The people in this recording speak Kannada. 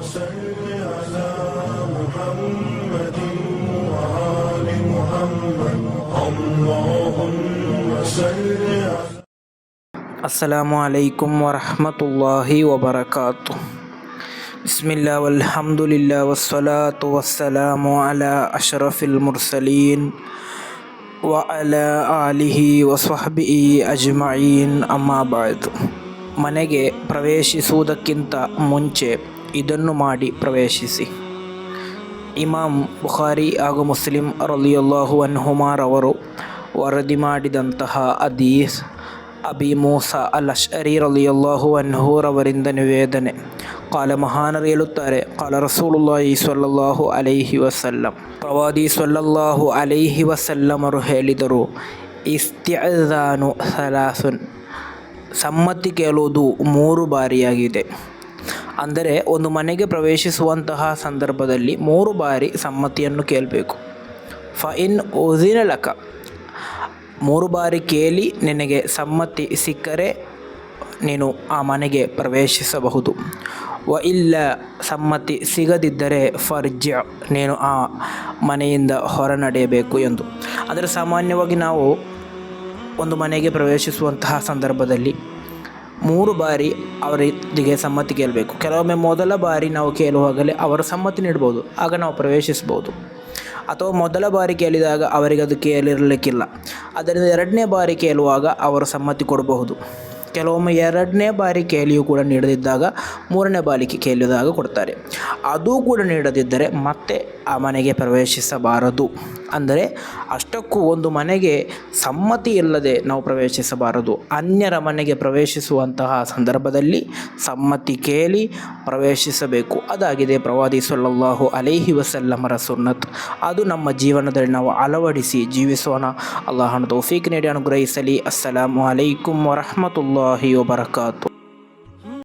صل على محمد وآل محمد اللهم صل على ಅಸ್ಸಲಾಮು ಅಲೈಕುಂ ವರಹಮತುಲ್ಲಾಹಿ ವಬರಕಾತು. ಬಿಸ್ಮಿಲ್ಲಾ ವಲ್ಹಮ್ದುಲಿಲ್ಲಾ ವಸ್ಸಲಾತು ವಸ್ಸಲಾಮು ಅಲಾ ಅಶ್ರಫಿಲ್ ಮುರ್ಸಲೀನ್ ವ ಅಲಾ ಆಲಿಹಿ ವಸ್ವಹ್ಬಿಹಿ ಅಜ್ಮഈನ್. ಅಮ್ಮಾ ಬಾದ್. ಮನೆಗೆ ಪ್ರವೇಶಿಸುವುದಕ್ಕಿಂತ ಮುಂಚೆ ಇದನ್ನು ಮಾಡಿ ಪ್ರವೇಶಿಸಿ. ಇಮಾಮ್ ಬುಖಾರಿ ಹಾಗೂ ಮುಸ್ಲಿಂ ರಲಿಯಲ್ಲಾಹು ಅನ್ಹುಮಾರವರು ವರದಿ ಮಾಡಿದಂತಹ ಹದೀಸ್ ಅಬಿ ಮೂಸಾ ಅಲ್ ಅಶ್ಅರಿ ರಲಿಯಲ್ಲಾಹು ಅನ್ಹುರವರಿಂದ ನಿವೇದನೆ. ಕಾಲ ಮಹಾನರು ಹೇಳುತ್ತಾರೆ, ಕಾಲ ರಸೂಲುಲ್ಲಾಹಿ ಸ್ವಲ್ಲಲ್ಲಾಹು ಅಲೈಹಿ ವಸಲ್ಲಂ, ಪ್ರವಾದಿ ಸ್ವಲ್ಲಲ್ಲಾಹು ಅಲೈಹಿ ವಸಲ್ಲಮರು ಹೇಳಿದರು, ಇಸ್ತಿಅಜಾನು ಸಲಾಸುನ್, ಸಮ್ಮತಿ ಕೇಳುವುದು 3 ಬಾರಿಯಾಗಿದೆ. ಅಂದರೆ ಒಂದು ಮನೆಗೆ ಪ್ರವೇಶಿಸುವಂತಹ ಸಂದರ್ಭದಲ್ಲಿ 3 ಬಾರಿ ಸಮ್ಮತಿಯನ್ನು ಕೇಳಬೇಕು. ಫಇನ್ ಉಜಿನ ಲಕ, 3 ಬಾರಿ ಕೇಳಿ ನಿನಗೆ ಸಮ್ಮತಿ ಸಿಕ್ಕರೆ ನೀನು ಆ ಮನೆಗೆ ಪ್ರವೇಶಿಸಬಹುದು. ವ ಇಲ್ಲ, ಸಮ್ಮತಿ ಸಿಗದಿದ್ದರೆ ಫರ್ಜಿ, ನೀನು ಆ ಮನೆಯಿಂದ ಹೊರ ನಡೆಯಬೇಕು ಎಂದು. ಅಂದರೆ ಸಾಮಾನ್ಯವಾಗಿ ನಾವು ಒಂದು ಮನೆಗೆ ಪ್ರವೇಶಿಸುವಂತಹ ಸಂದರ್ಭದಲ್ಲಿ 3 ಬಾರಿ ಅವರಿಗೆ ಸಮ್ಮತಿ ಕೇಳಬೇಕು. ಕೆಲವೊಮ್ಮೆ ಮೊದಲ ಬಾರಿ ನಾವು ಕೇಳುವಾಗಲೇ ಅವರು ಸಮ್ಮತಿ ನೀಡ್ಬೋದು, ಆಗ ನಾವು ಪ್ರವೇಶಿಸ್ಬೋದು. ಅಥವಾ ಮೊದಲ ಬಾರಿ ಕೇಳಿದಾಗ ಅವರಿಗೆ ಅದು ಕೇಳಿರಲಿಕ್ಕಿಲ್ಲ, ಅದರಿಂದ 2ನೇ ಬಾರಿ ಕೇಳುವಾಗ ಅವರು ಸಮ್ಮತಿ ಕೊಡಬಹುದು. ಕೆಲವೊಮ್ಮೆ 2ನೇ ಬಾರಿ ಕೇಳಿಯೂ ಕೂಡ ನೀಡದಿದ್ದಾಗ 3ನೇ ಬಾರಿ ಕೇಳಿದಾಗ ಕೊಡ್ತಾರೆ. ಅದೂ ಕೂಡ ನೀಡದಿದ್ದರೆ ಮತ್ತೆ ಆ ಮನೆಗೆ ಪ್ರವೇಶಿಸಬಾರದು. ಅಂದರೆ ಅಷ್ಟಕ್ಕೂ ಒಂದು ಮನೆಗೆ ಸಮ್ಮತಿ ಇಲ್ಲದೆ ನಾವು ಪ್ರವೇಶಿಸಬಾರದು. ಅನ್ಯರ ಮನೆಗೆ ಪ್ರವೇಶಿಸುವಂತಹ ಸಂದರ್ಭದಲ್ಲಿ ಸಮ್ಮತಿ ಕೇಳಿ ಪ್ರವೇಶಿಸಬೇಕು. ಅದಾಗಿದೆ ಪ್ರವಾದಿ ಸ್ವಲ್ಲಲ್ಲಾಹು ಅಲೈಹಿ ವಸಲ್ಲಮರ ಸುನ್ನತ್. ಅದು ನಮ್ಮ ಜೀವನದಲ್ಲಿ ನಾವು ಅಳವಡಿಸಿ ಜೀವಿಸೋಣ. ಅಲ್ಲಾಹನ ತೌಫೀಕ್ ನೀಡಿ ಅನುಗ್ರಹಿಸಲಿ. ಅಸ್ಸಲಾಮು ಅಲೈಕುಂ ವರಹಮತುಲ್ಲಾಹಿ ವಬರಕಾತು.